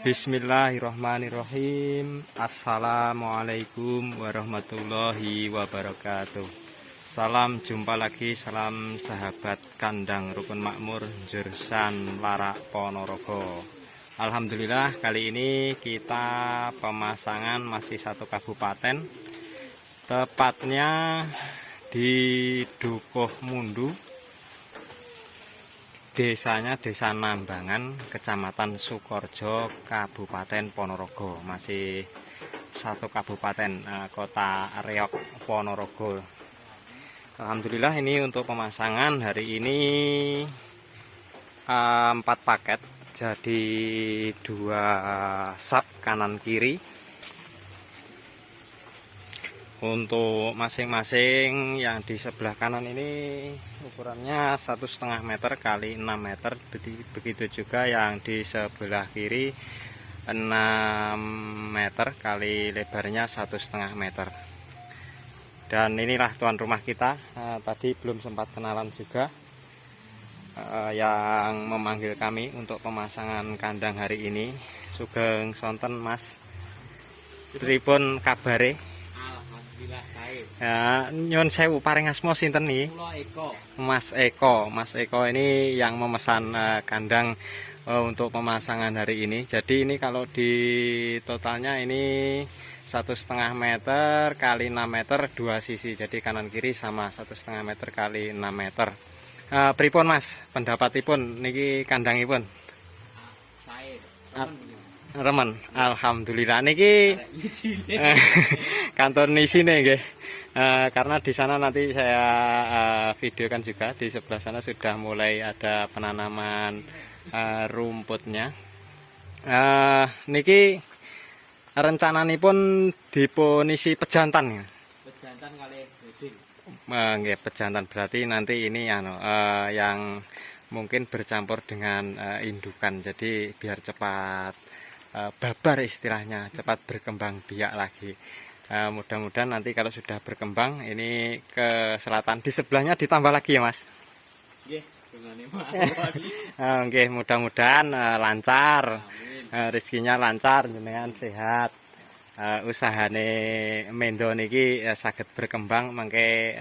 Bismillahirrahmanirrahim. Assalamualaikum warahmatullahi wabarakatuh. Salam jumpa lagi, salam sahabat kandang rukun makmur jurusan Larak Ponorogo. Alhamdulillah kali ini kita pemasangan masih satu kabupaten, tepatnya di Dukuh Mundu. Desanya Desa Nambangan, Kecamatan Sukorejo, Kabupaten Ponorogo. Masih satu kabupaten, kota Reog Ponorogo. Alhamdulillah ini untuk pemasangan hari ini 4 paket, jadi 2 sub kanan kiri. Untuk masing-masing yang di sebelah kanan ini ukurannya 1,5 meter kali 6 meter, begitu juga yang di sebelah kiri 6 meter kali lebarnya 1,5 meter. Dan inilah tuan rumah kita, tadi belum sempat kenalan juga, yang memanggil kami untuk pemasangan kandang hari ini. Sugeng sonten Mas, pripun kabare? Ya, nyun sewu paring asma sinten nih? Mas Eko. Mas Eko ini yang memesan kandang untuk pemasangan hari ini. Jadi ini kalau di totalnya ini 1,5 meter kali 6 meter 2 sisi. Jadi kanan kiri sama 1,5 meter kali 6 meter. Pripun Mas, pendapatipun niki kandangipun? Remen, alhamdulillah niki kantor isine nggih. Karena di sana nanti saya videokan juga, di sebelah sana sudah mulai ada penanaman rumputnya. Niki rencananipun dipun isi pejantan ya. Pejantan kali breeding. Nggih, pejantan berarti nanti ini yang mungkin bercampur dengan indukan. Jadi biar cepat babar istilahnya, cepat berkembang biak lagi. Mudah-mudahan nanti kalau sudah berkembang ini ke selatan di sebelahnya ditambah lagi ya Mas. Nggih, mudah-mudahan lancar, rezekinya lancar, jenengan sehat, usahane mendo niki saged berkembang, mangke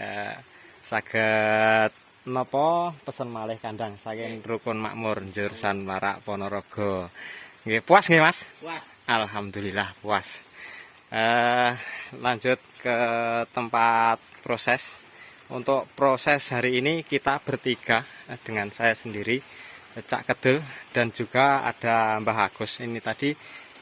saged napa pesen malih kandang saking rukun makmur jurusan Larak Ponorogo. Nggih, puas nggih Mas? Puas. Alhamdulillah puas. Lanjut ke tempat proses. Untuk proses hari ini kita bertiga, dengan saya sendiri, Cak Kedel, dan juga ada Mbah Agus. Ini tadi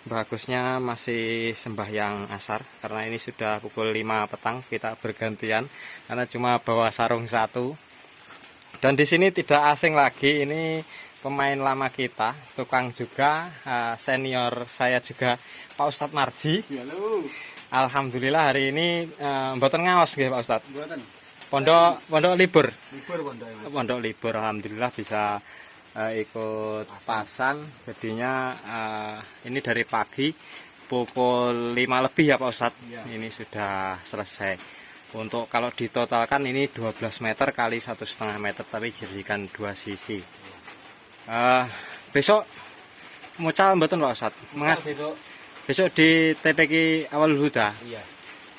Mbah Agusnya masih sembahyang asar, karena ini sudah pukul 5 petang, kita bergantian karena cuma bawa sarung satu. Dan di sini tidak asing lagi, ini pemain lama kita, tukang juga, senior saya juga, Pak Ustadz Marji. Halo. Alhamdulillah hari ini mboten ngaos nggih Pak Ustadz. Mboten. Pondok libur. Pondok libur, alhamdulillah bisa ikut pasang. Jadinya ini dari pagi pukul 5 lebih ya Pak Ustadz. Ya. Ini sudah selesai. Untuk kalau ditotalkan ini 12 meter kali 1,5 meter, tapi jadikan 2 sisi. Besok mucal mboten Pak Ustadz? Besok di TPK Awal Huda. Iya.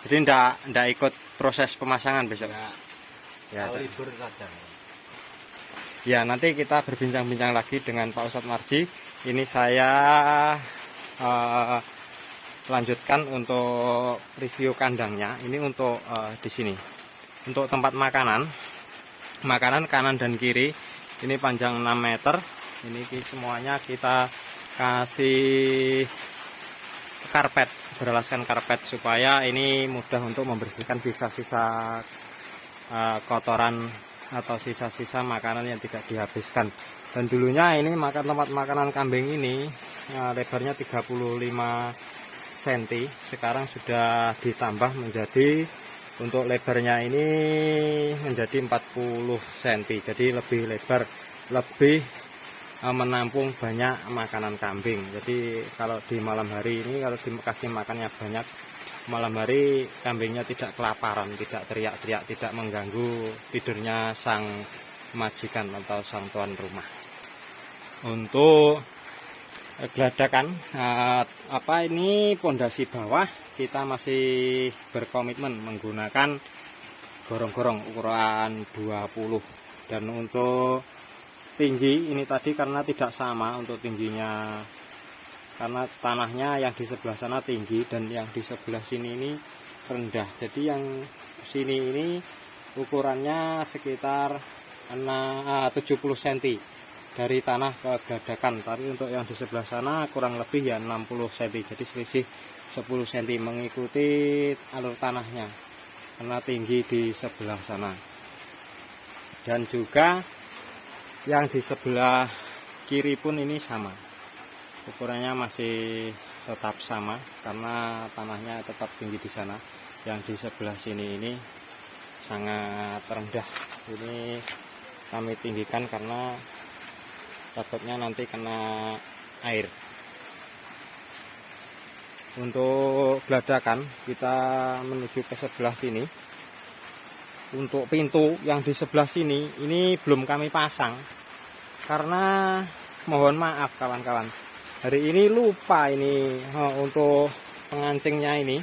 Jadi ndak ikut proses pemasangan besok. Ya. Libur saja. Ya, nanti kita berbincang-bincang lagi dengan Pak Ustadz Marji. Ini saya lanjutkan untuk review kandangnya. Ini untuk di sini. Untuk tempat makanan kanan dan kiri. Ini panjang 6 meter. Ini semuanya kita kasih karpet, beralaskan karpet supaya ini mudah untuk membersihkan sisa-sisa kotoran atau sisa-sisa makanan yang tidak dihabiskan. Dan dulunya ini tempat makanan kambing ini lebarnya 35 cm, sekarang sudah ditambah menjadi, untuk lebarnya ini menjadi 40 cm, jadi lebih lebar, lebih menampung banyak makanan kambing. Jadi kalau di malam hari ini kalau dikasih makannya banyak, malam hari kambingnya tidak kelaparan, tidak teriak-teriak, tidak mengganggu tidurnya sang majikan atau sang tuan rumah. Untuk geladakan. Apa ini pondasi bawah kita masih berkomitmen menggunakan gorong-gorong ukuran 20. Dan untuk tinggi ini tadi karena tidak sama untuk tingginya, karena tanahnya yang di sebelah sana tinggi dan yang di sebelah sini ini rendah. Jadi yang sini ini ukurannya sekitar 70 cm dari tanah ke geladakan, tapi untuk yang di sebelah sana kurang lebih ya 60 cm, jadi selisih 10 cm mengikuti alur tanahnya karena tinggi di sebelah sana. Dan juga yang di sebelah kiri pun ini sama, ukurannya masih tetap sama karena tanahnya tetap tinggi di sana. Yang di sebelah sini ini sangat rendah, ini kami tinggikan karena takutnya nanti kena air. Untuk geladakan kita menuju ke sebelah sini. Untuk pintu yang di sebelah sini ini belum kami pasang karena mohon maaf kawan-kawan, hari ini lupa ini untuk pengancingnya ini.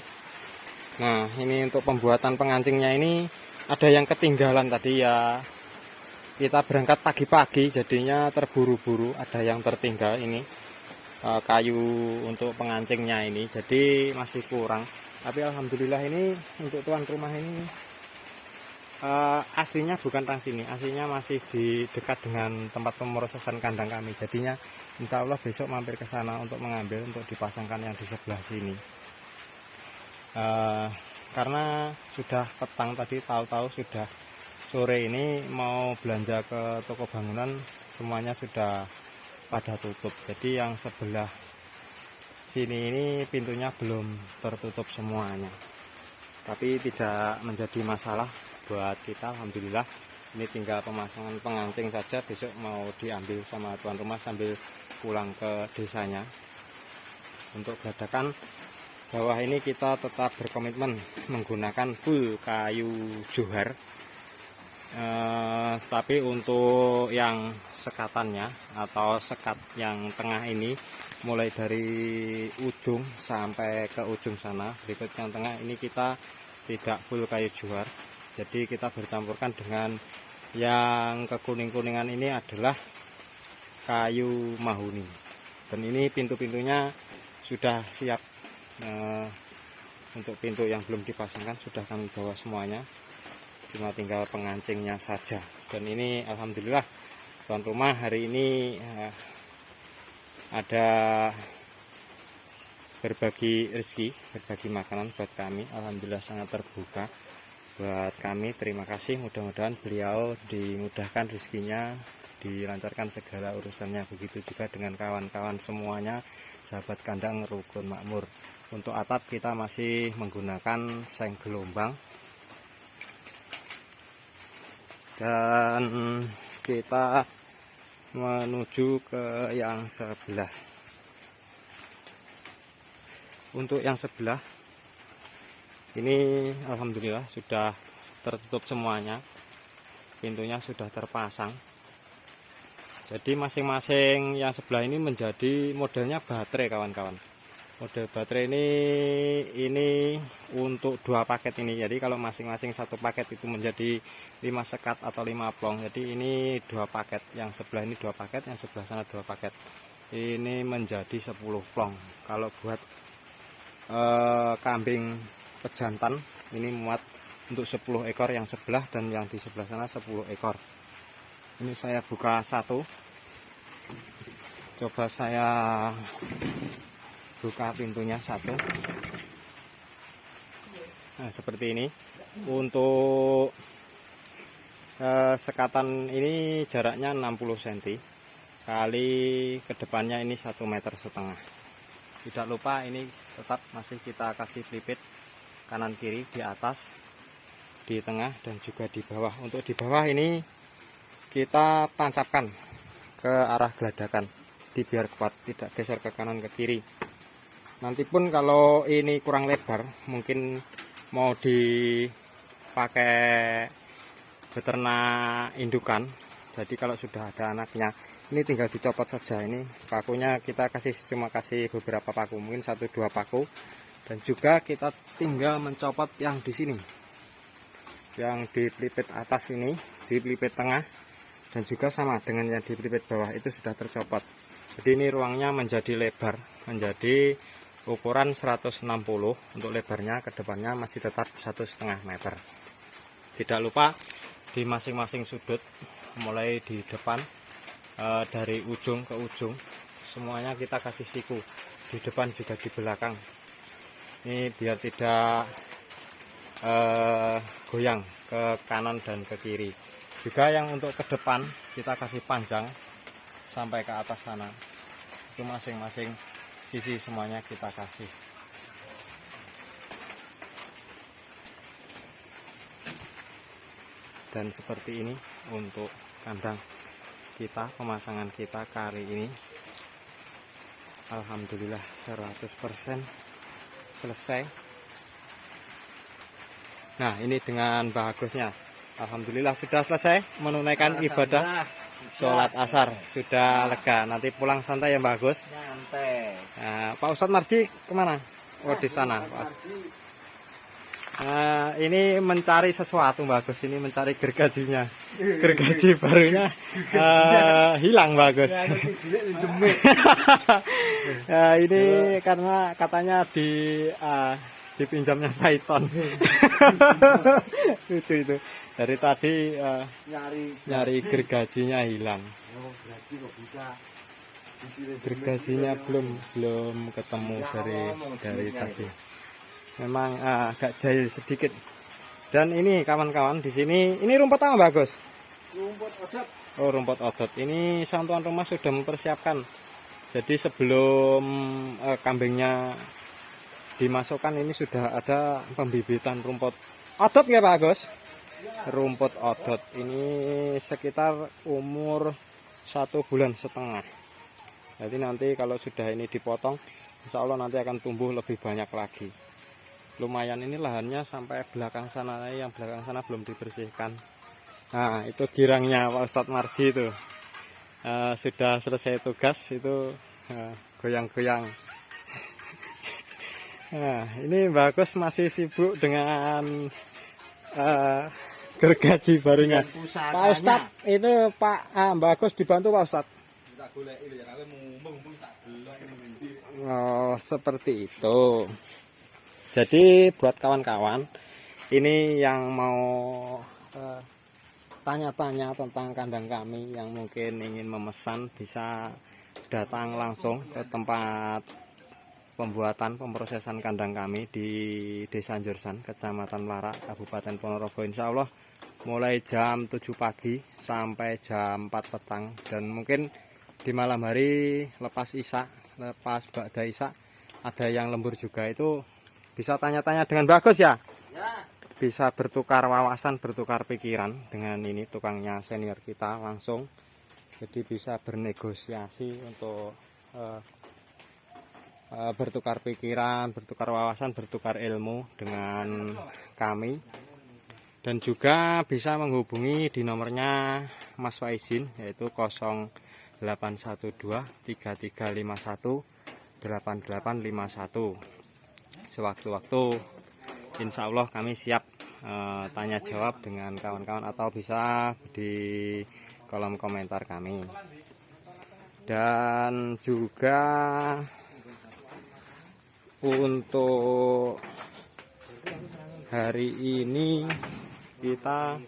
Nah, ini untuk pembuatan pengancingnya ini ada yang ketinggalan tadi ya. Kita berangkat pagi-pagi jadinya terburu-buru, ada yang tertinggal ini kayu untuk pengancingnya ini, jadi masih kurang. Tapi alhamdulillah ini untuk tuan rumah ini aslinya bukan tang sini, aslinya masih di dekat dengan tempat pemrosesan kandang kami. Jadinya insya Allah besok mampir ke sana untuk mengambil, untuk dipasangkan yang di sebelah sini. Karena sudah petang tadi, tahu-tahu sudah sore ini mau belanja ke toko bangunan, semuanya sudah pada tutup. Jadi yang sebelah sini ini pintunya belum tertutup semuanya, tapi tidak menjadi masalah buat kita. Alhamdulillah ini tinggal pemasangan pengancing saja, besok mau diambil sama tuan rumah sambil pulang ke desanya. Untuk geladakan bawah ini kita tetap berkomitmen menggunakan full kayu johar, tapi untuk yang sekatannya atau sekat yang tengah ini mulai dari ujung sampai ke ujung sana, berikut yang tengah ini kita tidak full kayu johar. Jadi kita bercampurkan dengan yang kekuning-kuningan ini adalah kayu mahuni. Dan ini pintu-pintunya sudah siap. Untuk pintu yang belum dipasangkan sudah kami bawa semuanya, cuma tinggal pengancingnya saja. Dan ini alhamdulillah tuan rumah hari ini ada berbagi rezeki, berbagi makanan buat kami. Alhamdulillah sangat terbuka buat kami. Terima kasih, mudah-mudahan beliau dimudahkan rezekinya, dilancarkan segala urusannya. Begitu juga dengan kawan-kawan semuanya, sahabat kandang rukun makmur. Untuk atap kita masih menggunakan seng gelombang, dan kita menuju ke yang sebelah. Untuk yang sebelah ini alhamdulillah sudah tertutup semuanya, pintunya sudah terpasang. Jadi masing-masing yang sebelah ini menjadi modelnya baterai kawan-kawan. Model baterai ini untuk 2 paket ini. Jadi kalau masing-masing 1 paket itu menjadi 5 sekat atau 5 plong. Jadi ini 2 paket, yang sebelah ini 2 paket, yang sebelah sana 2 paket. Ini menjadi 10 plong. Kalau buat kambing pejantan ini muat untuk 10 ekor yang sebelah, dan yang di sebelah sana 10 ekor. Ini saya buka satu, coba saya buka pintunya satu. Nah, seperti ini. Untuk sekatan ini jaraknya 60 cm kali ke depannya ini 1,5 meter. Tidak lupa ini tetap masih kita kasih pelipit kanan kiri, di atas, di tengah, dan juga di bawah. Untuk di bawah ini kita tancapkan ke arah geladakan, biar kuat, tidak geser ke kanan ke kiri. Nanti pun kalau ini kurang lebar, mungkin mau dipakai beternak indukan, jadi kalau sudah ada anaknya Ini tinggal dicopot saja. Ini pakunya kita cuma kasih beberapa paku, mungkin 1-2 paku. Dan juga kita tinggal mencopot yang di sini, yang di pelipit atas ini, di pelipit tengah, dan juga sama dengan yang di pelipit bawah itu sudah tercopot. Jadi ini ruangnya menjadi lebar, menjadi ukuran 160 untuk lebarnya. Ke depannya masih tetap 1,5 meter. Tidak lupa di masing-masing sudut, mulai di depan, dari ujung ke ujung, semuanya kita kasih siku. Di depan juga di belakang. Ini biar tidak goyang ke kanan dan ke kiri. Juga yang untuk ke depan kita kasih panjang sampai ke atas sana. Itu masing-masing sisi semuanya kita kasih. Dan seperti ini untuk kandang kita, pemasangan kita kali ini alhamdulillah 100% selesai. Nah, ini dengan bagusnya alhamdulillah sudah selesai menunaikan ibadah sholat asar. Sudah lega, nanti pulang santai ya Mbak Agus. Santai. Nah, Pak Ustadz Marji kemana? Oh, di sana. Nah, ini mencari sesuatu Mbak Agus, ini mencari gergajinya. Gergaji barunya hilang Mbak Agus. Nah, ini karena katanya dipinjamnya Saiton. Lucu itu. Dari tadi nyari gergajinya hilang. Gergajinya belum ketemu dari tadi. Memang agak jahil sedikit. Dan ini kawan-kawan di sini, ini rumput apa bagus? Rumput odot. Oh, rumput odot. Ini sang tuan rumah sudah mempersiapkan. Jadi sebelum kambingnya dimasukkan ini sudah ada pembibitan rumput odot ya Pak Agus? Rumput odot ini sekitar umur 1,5 bulan. Jadi nanti kalau sudah ini dipotong, insya Allah nanti akan tumbuh lebih banyak lagi. Lumayan ini lahannya sampai belakang sana, yang belakang sana belum dibersihkan. Nah, itu girangnya Pak Ustadz Marji itu sudah selesai tugas, itu goyang-goyang. Nah, ini Mbak Agus masih sibuk dengan gergaji barunya. Pak Ustadz itu Mbak Agus dibantu Pak Ustadz. Oh, seperti itu. Jadi buat kawan-kawan ini yang mau tanya-tanya tentang kandang kami, yang mungkin ingin memesan, bisa datang langsung ke tempat pemprosesan kandang kami di Desa Njorsan, Kecamatan Melarak, Kabupaten Ponorogo. Insya Allah mulai jam 7 pagi sampai jam 4 petang. Dan mungkin di malam hari lepas ba'da isya ada yang lembur juga. Itu bisa tanya-tanya dengan bagus ya. Bisa bertukar wawasan, bertukar pikiran dengan ini tukangnya senior kita langsung. Jadi bisa bernegosiasi untuk bertukar pikiran, bertukar wawasan, bertukar ilmu dengan kami. Dan juga bisa menghubungi di nomornya Mas Faizin, yaitu 0812 3351 8851. Sewaktu-waktu insya Allah kami siap tanya jawab dengan kawan-kawan, atau bisa di kolom komentar kami. Dan juga untuk hari ini kita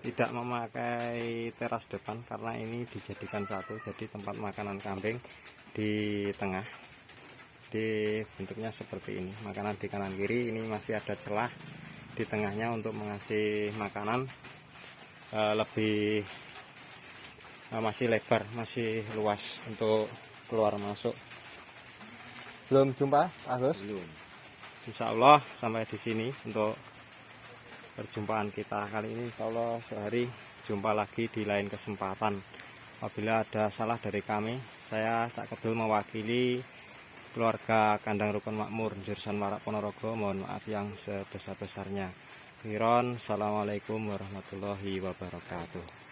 tidak memakai teras depan karena ini dijadikan satu, jadi tempat makanan kambing di tengah. Di bentuknya seperti ini, makanan di kanan kiri, ini masih ada celah di tengahnya untuk mengasih makanan lebih masih lebar, masih luas untuk keluar masuk. Belum jumpa Agus? Belum. Insya Allah sampai di sini untuk perjumpaan kita kali ini. Insya Allah sehari jumpa lagi di lain kesempatan. Apabila ada salah dari kami, saya Cak Kedul mewakili keluarga Kandang Rukun Makmur Njorsan Melarak Ponorogo, mohon maaf yang sebesar-besarnya. Assalamualaikum warahmatullahi wabarakatuh.